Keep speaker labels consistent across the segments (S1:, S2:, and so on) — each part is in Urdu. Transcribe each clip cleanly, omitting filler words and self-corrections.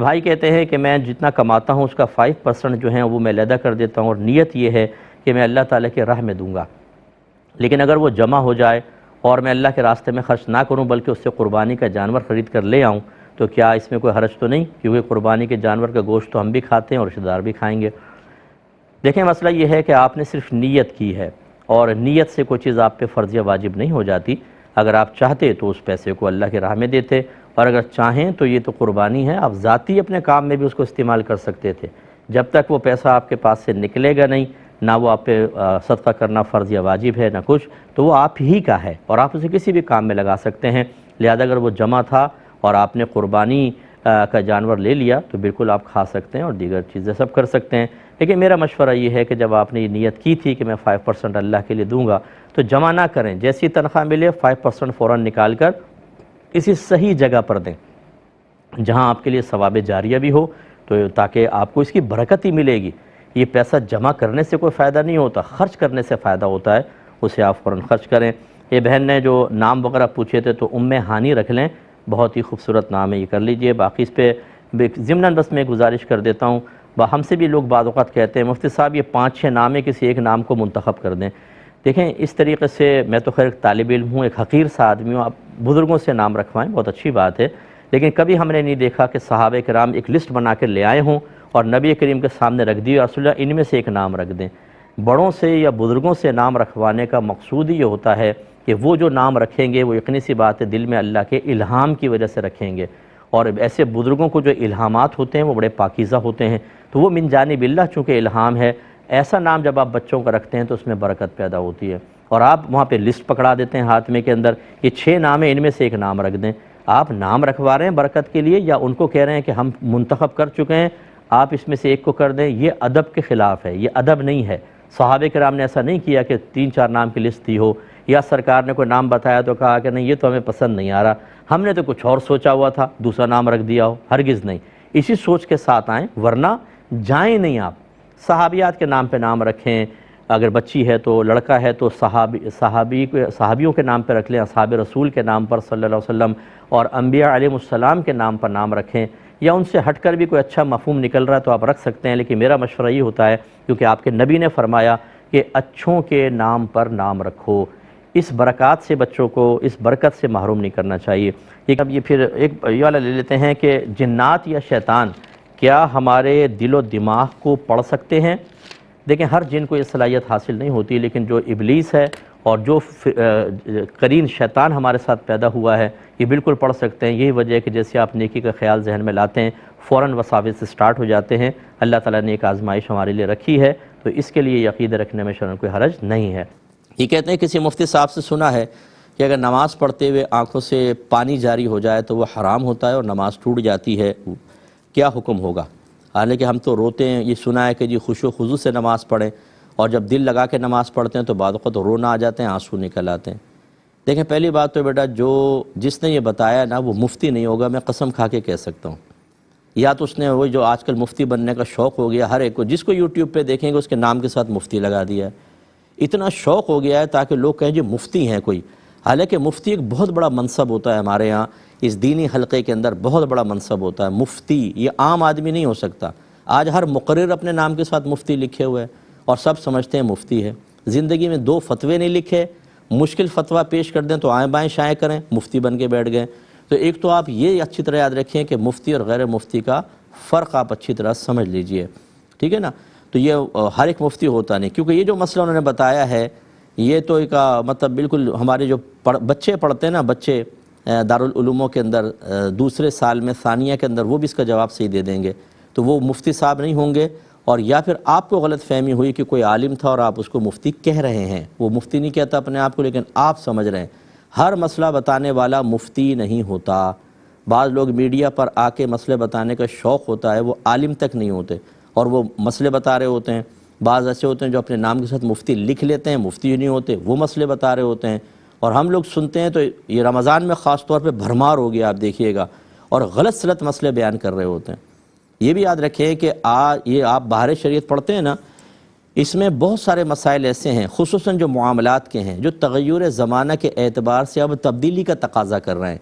S1: بھائی کہتے ہیں کہ میں جتنا کماتا ہوں اس کا 5% جو ہے وہ میں علیحدہ کر دیتا ہوں، اور نیت یہ ہے کہ میں اللہ تعالیٰ کے راہ میں دوں گا، لیکن اگر وہ جمع ہو جائے اور میں اللہ کے راستے میں خرچ نہ کروں بلکہ اس سے قربانی کا جانور خرید کر لے آؤں، تو کیا اس میں کوئی حرج تو نہیں؟ کیونکہ قربانی کے جانور کا گوشت تو ہم بھی کھاتے ہیں اور رشتہ دار بھی کھائیں گے۔ دیکھیں مسئلہ یہ ہے کہ آپ نے صرف نیت کی ہے، اور نیت سے کوئی چیز آپ پہ فرض یا واجب نہیں ہو جاتی۔ اگر آپ چاہتے تو اس پیسے کو اللہ کے راہ میں دیتے، اور اگر چاہیں تو یہ تو قربانی ہے، آپ ذاتی اپنے کام میں بھی اس کو استعمال کر سکتے تھے۔ جب تک وہ پیسہ آپ کے پاس سے نکلے گا نہیں، نہ وہ آپ پہ صدقہ کرنا فرض یا واجب ہے نہ کچھ، تو وہ آپ ہی کا ہے اور آپ اسے کسی بھی کام میں لگا سکتے ہیں۔ لہذا اگر وہ جمع تھا اور آپ نے قربانی کا جانور لے لیا تو بالکل آپ کھا سکتے ہیں اور دیگر چیزیں سب کر سکتے ہیں۔ لیکن میرا مشورہ یہ ہے کہ جب آپ نے یہ نیت کی تھی کہ میں 5% اللہ کے لیے دوں گا تو جمع نہ کریں، جیسی تنخواہ ملے 5% فوراً نکال کر کسی صحیح جگہ پر دیں جہاں آپ کے لیے ثواب جاریہ بھی ہو، تو تاکہ آپ کو اس کی برکت ہی ملے گی۔ یہ پیسہ جمع کرنے سے کوئی فائدہ نہیں ہوتا، خرچ کرنے سے فائدہ ہوتا ہے، اسے آپ فوراً خرچ کریں۔ یہ بہن نے جو نام وغیرہ پوچھے تھے تو ہانی رکھ لیں، بہت ہی خوبصورت نام ہے، یہ کر لیجئے۔ باقی اس پہ ضمناً بس میں گزارش کر دیتا ہوں، ہم سے بھی لوگ بعض اوقات کہتے ہیں مفتی صاحب یہ 5-6 نام ہے، کسی ایک نام کو منتخب کر دیں۔ دیکھیں اس طریقے سے میں تو خیر ایک طالب علم ہوں، ایک حقیر سا آدمی ہوں، آپ بزرگوں سے نام رکھوائیں، بہت اچھی بات ہے، لیکن کبھی ہم نے نہیں دیکھا کہ صحابہ کرام ایک لسٹ بنا کے لے آئے ہوں اور نبی کریم کے سامنے رکھ دی، رسول اللہ ان میں سے ایک نام رکھ دیں۔ بڑوں سے یا بزرگوں سے نام رکھوانے کا مقصود یہ ہوتا ہے کہ وہ جو نام رکھیں گے وہ یقینی سی بات ہے دل میں اللہ کے الہام کی وجہ سے رکھیں گے، اور ایسے بزرگوں کو جو الہامات ہوتے ہیں وہ بڑے پاکیزہ ہوتے ہیں، تو وہ من جانب اللہ چونکہ الہام ہے، ایسا نام جب آپ بچوں کا رکھتے ہیں تو اس میں برکت پیدا ہوتی ہے۔ اور آپ وہاں پہ لسٹ پکڑا دیتے ہیں ہاتھ میں کے اندر، یہ 6 نام ہیں، ان میں سے ایک نام رکھ دیں۔ آپ نام رکھوا رہے ہیں برکت کے لیے یا ان کو کہہ رہے ہیں کہ ہم منتخب کر چکے ہیں، آپ اس میں سے ایک کو کر دیں، یہ ادب کے خلاف ہے، یہ ادب نہیں ہے۔ صحابہ کرام نے ایسا نہیں کیا کہ 3-4 نام کی لسٹ دی ہو، یا سرکار نے کوئی نام بتایا تو کہا کہ نہیں یہ تو ہمیں پسند نہیں آ رہا، ہم نے تو کچھ اور سوچا ہوا تھا، دوسرا نام رکھ دیا ہو، ہرگز نہیں۔ اسی سوچ کے ساتھ آئیں، ورنہ جائیں نہیں آپ۔ صحابیات کے نام پہ نام رکھیں، اگر بچی ہے تو لڑکا ہے تو صحابیوں کے نام پہ رکھ لیں، اصحاب رسول کے نام پر صلی اللہ علیہ وسلم، اور انبیاء علیہ السلام کے نام پر نام رکھیں، یا ان سے ہٹ کر بھی کوئی اچھا مفہوم نکل رہا ہے تو آپ رکھ سکتے ہیں، لیکن میرا مشورہ یہ ہوتا ہے کیونکہ آپ کے نبی نے فرمایا کہ اچھوں کے نام پر نام رکھو، اس برکات سے بچوں کو اس برکت سے محروم نہیں کرنا چاہیے۔ اب یہ پھر ایک یہ والا لے لیتے ہیں کہ جنات یا شیطان کیا ہمارے دل و دماغ کو پڑھ سکتے ہیں؟ دیکھیں ہر جن کو یہ صلاحیت حاصل نہیں ہوتی، لیکن جو ابلیس ہے اور جو قرین شیطان ہمارے ساتھ پیدا ہوا ہے یہ بالکل پڑھ سکتے ہیں۔ یہی وجہ ہے کہ جیسے آپ نیکی کا خیال ذہن میں لاتے ہیں فوراً وساوس سٹارٹ ہو جاتے ہیں۔ اللہ تعالیٰ نے ایک آزمائش ہمارے لیے رکھی ہے، تو اس کے لیے عقیدہ رکھنے میں شرعاً کوئی حرج نہیں ہے۔ یہ کہتے ہیں کسی مفتی صاحب سے سنا ہے کہ اگر نماز پڑھتے ہوئے آنکھوں سے پانی جاری ہو جائے تو وہ حرام ہوتا ہے اور نماز ٹوٹ جاتی ہے، کیا حکم ہوگا؟ حالانکہ ہم تو روتے ہیں، یہ سنا ہے کہ جی خشوع و خضوع سے نماز پڑھیں، اور جب دل لگا کے نماز پڑھتے ہیں تو بعد وقت رونا آ جاتے ہیں، آنسو نکل آتے ہیں۔ دیکھیں پہلی بات تو بیٹا جس نے یہ بتایا نا وہ مفتی نہیں ہوگا، میں قسم کھا کے کہہ سکتا ہوں، یا تو اس نے وہ جو آج کل مفتی بننے کا شوق ہو گیا ہر ایک کو، جس کو یوٹیوب پہ دیکھیں گے اس کے نام کے ساتھ مفتی لگا دیا ہے، اتنا شوق ہو گیا ہے تاکہ لوگ کہیں جی مفتی ہیں کوئی، حالانکہ مفتی ایک بہت بڑا منصب ہوتا ہے ہمارے ہاں، اس دینی حلقے کے اندر بہت بڑا منصب ہوتا ہے مفتی، یہ عام آدمی نہیں ہو سکتا۔ آج ہر مقرر اپنے نام کے ساتھ مفتی لکھے ہوئے اور سب سمجھتے ہیں مفتی ہے، زندگی میں 2 فتوے نہیں لکھے، مشکل فتویٰ پیش کر دیں تو آئیں بائیں شائیں کریں، مفتی بن کے بیٹھ گئے۔ تو ایک تو آپ یہ اچھی طرح یاد رکھیں کہ مفتی اور غیر مفتی کا فرق آپ اچھی طرح سمجھ لیجئے، ٹھیک ہے نا؟ تو یہ ہر ایک مفتی ہوتا نہیں، کیونکہ یہ جو مسئلہ انہوں نے بتایا ہے یہ تو ایک مطلب بالکل ہمارے جو بچے پڑھتے ہیں نا، بچے دارالعلوموں کے اندر دوسرے سال میں ثانیہ کے اندر، وہ بھی اس کا جواب صحیح دے دیں گے، تو وہ مفتی صاحب نہیں ہوں گے، اور یا پھر آپ کو غلط فہمی ہوئی کہ کوئی عالم تھا اور آپ اس کو مفتی کہہ رہے ہیں، وہ مفتی نہیں کہتا اپنے آپ کو، لیکن آپ سمجھ رہے ہیں۔ ہر مسئلہ بتانے والا مفتی نہیں ہوتا، بعض لوگ میڈیا پر آ کے مسئلے بتانے کا شوق ہوتا ہے، وہ عالم تک نہیں ہوتے اور وہ مسئلے بتا رہے ہوتے ہیں۔ بعض ایسے ہوتے ہیں جو اپنے نام کے ساتھ مفتی لکھ لیتے ہیں، مفتی نہیں ہوتے، وہ مسئلے بتا رہے ہوتے ہیں، اور ہم لوگ سنتے ہیں تو یہ رمضان میں خاص طور پہ بھرمار ہو گیا، آپ دیکھیے گا، اور غلط سلط مسئلے بیان کر رہے ہوتے ہیں۔ یہ بھی یاد رکھیں کہ یہ آپ باہر شریعت پڑھتے ہیں نا، اس میں بہت سارے مسائل ایسے ہیں خصوصاً جو معاملات کے ہیں جو تغیر زمانہ کے اعتبار سے اب تبدیلی کا تقاضا کر رہے ہیں،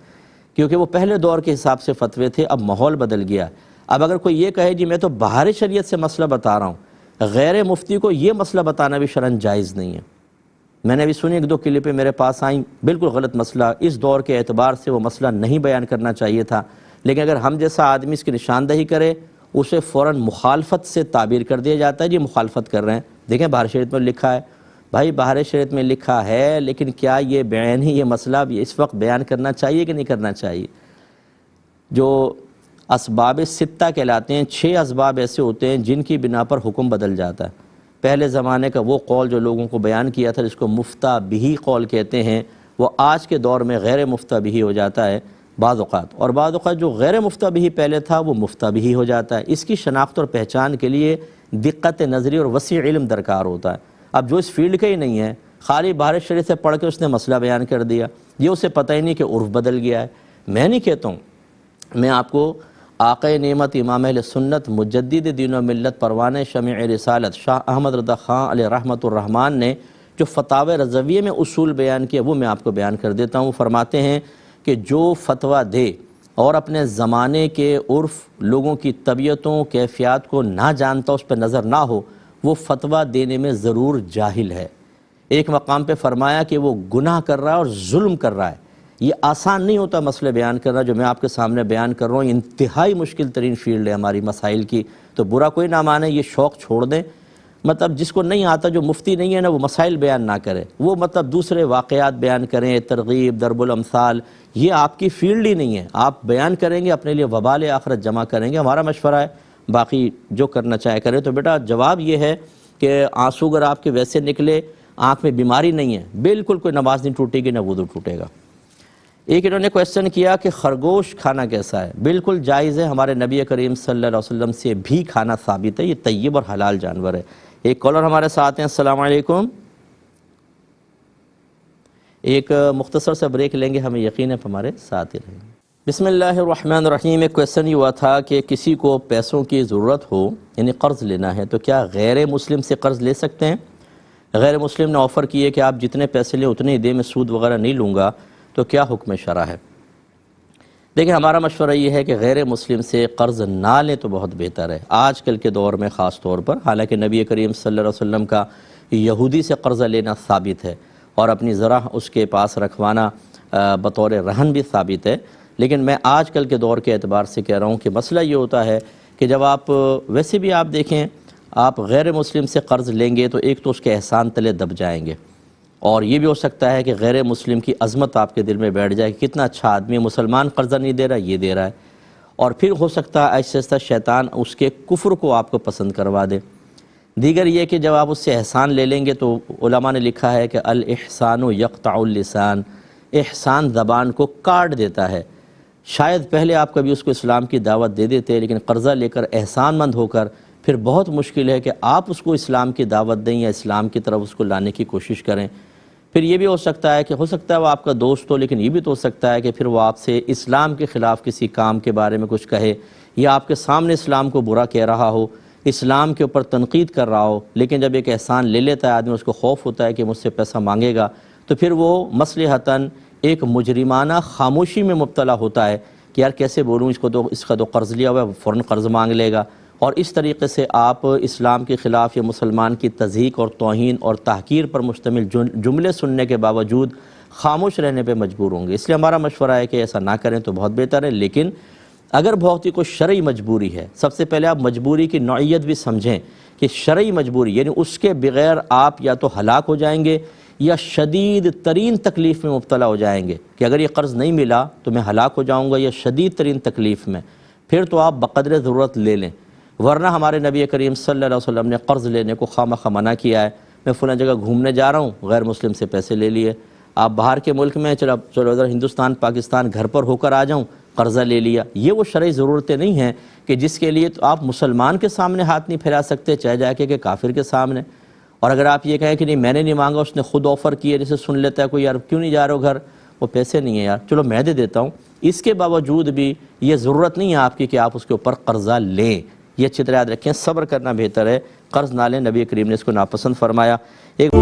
S1: کیونکہ وہ پہلے دور کے حساب سے فتوے تھے، اب ماحول بدل گیا۔ اب اگر کوئی یہ کہے جی میں تو باہر شریعت سے مسئلہ بتا رہا ہوں، غیر مفتی کو یہ مسئلہ بتانا بھی شرعاً جائز نہیں ہے۔ میں نے ابھی سنی ایک دو کلپیں میرے پاس آئیں، بالکل غلط مسئلہ، اس دور کے اعتبار سے وہ مسئلہ نہیں بیان کرنا چاہیے تھا، لیکن اگر ہم جیسا آدمی اس کی نشاندہی کرے اسے فوراً مخالفت سے تعبیر کر دیا جاتا ہے، جی مخالفت کر رہے ہیں۔ دیکھیں باہر شریعت میں لکھا ہے، بھائی باہر شریعت میں لکھا ہے، لیکن کیا یہ بیان ہی یہ مسئلہ اس وقت بیان کرنا چاہیے کہ نہیں کرنا چاہیے؟ جو اسباب ستہ کہلاتے ہیں، 6 اسباب ایسے ہوتے ہیں جن کی بنا پر حکم بدل جاتا ہے۔ پہلے زمانے کا وہ قول جو لوگوں کو بیان کیا تھا جس کو مفتہ بہی قول کہتے ہیں، وہ آج کے دور میں غیر مفتہ بہی ہو جاتا ہے بعض اوقات، اور بعض اوقات جو غیر مفتہ بہی پہلے تھا وہ مفتہ بہی ہو جاتا ہے۔ اس کی شناخت اور پہچان کے لیے دقت نظری اور وسیع علم درکار ہوتا ہے۔ اب جو اس فیلڈ کا ہی نہیں ہے، خالی باہر شریعت سے پڑھ کے اس نے مسئلہ بیان کر دیا، یہ اسے پتہ ہی نہیں کہ عرف بدل گیا ہے۔ میں نہیں کہتا ہوں، میں آپ کو آقا نعمت امام اہل سنت مجدد دین و ملت پروانِ شمع رسالت شاہ احمد رضا خان علیہ رحمۃ الرحمن نے جو فتاوی رضویہ میں اصول بیان کیا وہ میں آپ کو بیان کر دیتا ہوں۔ فرماتے ہیں کہ جو فتویٰ دے اور اپنے زمانے کے عرف، لوگوں کی طبیعتوں، کیفیات کو نہ جانتا، اس پہ نظر نہ ہو، وہ فتویٰ دینے میں ضرور جاہل ہے۔ ایک مقام پہ فرمایا کہ وہ گناہ کر رہا ہے اور ظلم کر رہا ہے۔ یہ آسان نہیں ہوتا مسئلے بیان کرنا جو میں آپ کے سامنے بیان کر رہا ہوں، انتہائی مشکل ترین فیلڈ ہے ہماری مسائل کی، تو برا کوئی نہ مانے، یہ شوق چھوڑ دیں۔ مطلب جس کو نہیں آتا، جو مفتی نہیں ہے نا، وہ مسائل بیان نہ کرے، وہ مطلب دوسرے واقعات بیان کریں، ترغیب، ضرب الامثال، یہ آپ کی فیلڈ ہی نہیں ہے۔ آپ بیان کریں گے اپنے لیے وبال آخرت جمع کریں گے، ہمارا مشورہ ہے، باقی جو کرنا چاہے کرے۔ تو بیٹا جواب یہ ہے کہ آنسو اگر آپ کے ویسے نکلے، آنکھ میں بیماری نہیں ہے، بالکل کوئی نماز نہیں ٹوٹے گی نہ وضو ٹوٹے گا۔ ایک انہوں نے کویسچن کیا کہ خرگوش کھانا کیسا ہے؟ بالکل جائز ہے، ہمارے نبی کریم صلی اللہ علیہ وسلم سے بھی کھانا ثابت ہے، یہ طیب اور حلال جانور ہے۔ ایک کالر ہمارے ساتھ ہیں، السلام علیکم۔ ایک مختصر سا بریک لیں گے، ہمیں یقین ہے ہمارے ساتھ ہی رہیں گے۔ بسم اللہ الرحمن الرحیم۔ ایک کویسچن یہ ہوا تھا کہ کسی کو پیسوں کی ضرورت ہو، یعنی قرض لینا ہے، تو کیا غیر مسلم سے قرض لے سکتے ہیں؟ غیر مسلم نے آفر کی ہے کہ آپ جتنے پیسے لیں اتنے ہی دیں، میں سود وغیرہ نہیں لوں گا، تو کیا حکم شرع ہے؟ دیکھیں ہمارا مشورہ یہ ہے کہ غیر مسلم سے قرض نہ لیں تو بہت بہتر ہے، آج کل کے دور میں خاص طور پر۔ حالانکہ نبی کریم صلی اللہ علیہ وسلم کا یہودی سے قرضہ لینا ثابت ہے اور اپنی زرع اس کے پاس رکھوانا بطور رہن بھی ثابت ہے، لیکن میں آج کل کے دور کے اعتبار سے کہہ رہا ہوں کہ مسئلہ یہ ہوتا ہے کہ جب آپ ویسے بھی آپ دیکھیں، آپ غیر مسلم سے قرض لیں گے تو ایک تو اس کے احسان تلے دب جائیں گے، اور یہ بھی ہو سکتا ہے کہ غیر مسلم کی عظمت آپ کے دل میں بیٹھ جائے کہ کتنا اچھا آدمی ہے، مسلمان قرضہ نہیں دے رہا، یہ دے رہا ہے، اور پھر ہو سکتا ہے ایسے ایسا شیطان اس کے کفر کو آپ کو پسند کروا دے۔ دیگر یہ کہ جب آپ اس سے احسان لے لیں گے تو علماء نے لکھا ہے کہ الاحسان یقطع اللسان، احسان زبان کو کاٹ دیتا ہے۔ شاید پہلے آپ کبھی اس کو اسلام کی دعوت دے دیتے، لیکن قرضہ لے کر احسان مند ہو کر پھر بہت مشکل ہے کہ آپ اس کو اسلام کی دعوت دیں یا اسلام کی طرف اس کو لانے کی کوشش کریں۔ پھر یہ بھی ہو سکتا ہے کہ وہ آپ کا دوست ہو، لیکن یہ بھی تو ہو سکتا ہے کہ پھر وہ آپ سے اسلام کے خلاف کسی کام کے بارے میں کچھ کہے، یا آپ کے سامنے اسلام کو برا کہہ رہا ہو، اسلام کے اوپر تنقید کر رہا ہو، لیکن جب ایک احسان لے لیتا ہے آدمی، اس کو خوف ہوتا ہے کہ مجھ سے پیسہ مانگے گا، تو پھر وہ مصلحتاً ایک مجرمانہ خاموشی میں مبتلا ہوتا ہے کہ یار کیسے بولوں، اس کا تو قرض لیا ہوا ہے، فوراً قرض مانگ لے گا، اور اس طریقے سے آپ اسلام کے خلاف یا مسلمان کی تضحیک اور توہین اور تحقیر پر مشتمل جملے سننے کے باوجود خاموش رہنے پہ مجبور ہوں گے۔ اس لیے ہمارا مشورہ ہے کہ ایسا نہ کریں تو بہت بہتر ہے، لیکن اگر بہت ہی کوئی شرعی مجبوری ہے، سب سے پہلے آپ مجبوری کی نوعیت بھی سمجھیں کہ شرعی مجبوری یعنی اس کے بغیر آپ یا تو ہلاک ہو جائیں گے یا شدید ترین تکلیف میں مبتلا ہو جائیں گے، کہ اگر یہ قرض نہیں ملا تو میں ہلاک ہو جاؤں گا یا شدید ترین تکلیف میں، پھر تو آپ بقدر ضرورت لے لیں۔ ورنہ ہمارے نبی کریم صلی اللہ علیہ وسلم نے قرض لینے کو خواہ منع کیا ہے۔ میں فلاں جگہ گھومنے جا رہا ہوں، غیر مسلم سے پیسے لے لیے، آپ باہر کے ملک میں چلو ادھر ہندوستان پاکستان گھر پر ہو کر آ جاؤں، قرضہ لے لیا۔ یہ وہ شرعی ضرورتیں نہیں ہیں کہ جس کے لیے تو آپ مسلمان کے سامنے ہاتھ نہیں پھیلا سکتے، چاہے جا کے کہ کافر کے سامنے۔ اور اگر آپ یہ کہیں کہ نہیں میں نے نہیں مانگا، اس نے خود آفر کیا، جیسے سن لیتا ہے کوئی، یار کیوں نہیں جا رہے ہو گھر، وہ پیسے نہیں ہیں یار، چلو میں دے دیتا ہوں، اس کے باوجود بھی یہ ضرورت نہیں ہے آپ کی کہ آپ اس کے اوپر قرضہ لیں۔ یہ اچھی طرح یاد رکھیں، صبر کرنا بہتر ہے، قرض نہ لیں، نبی کریم نے اس کو ناپسند فرمایا۔ ایک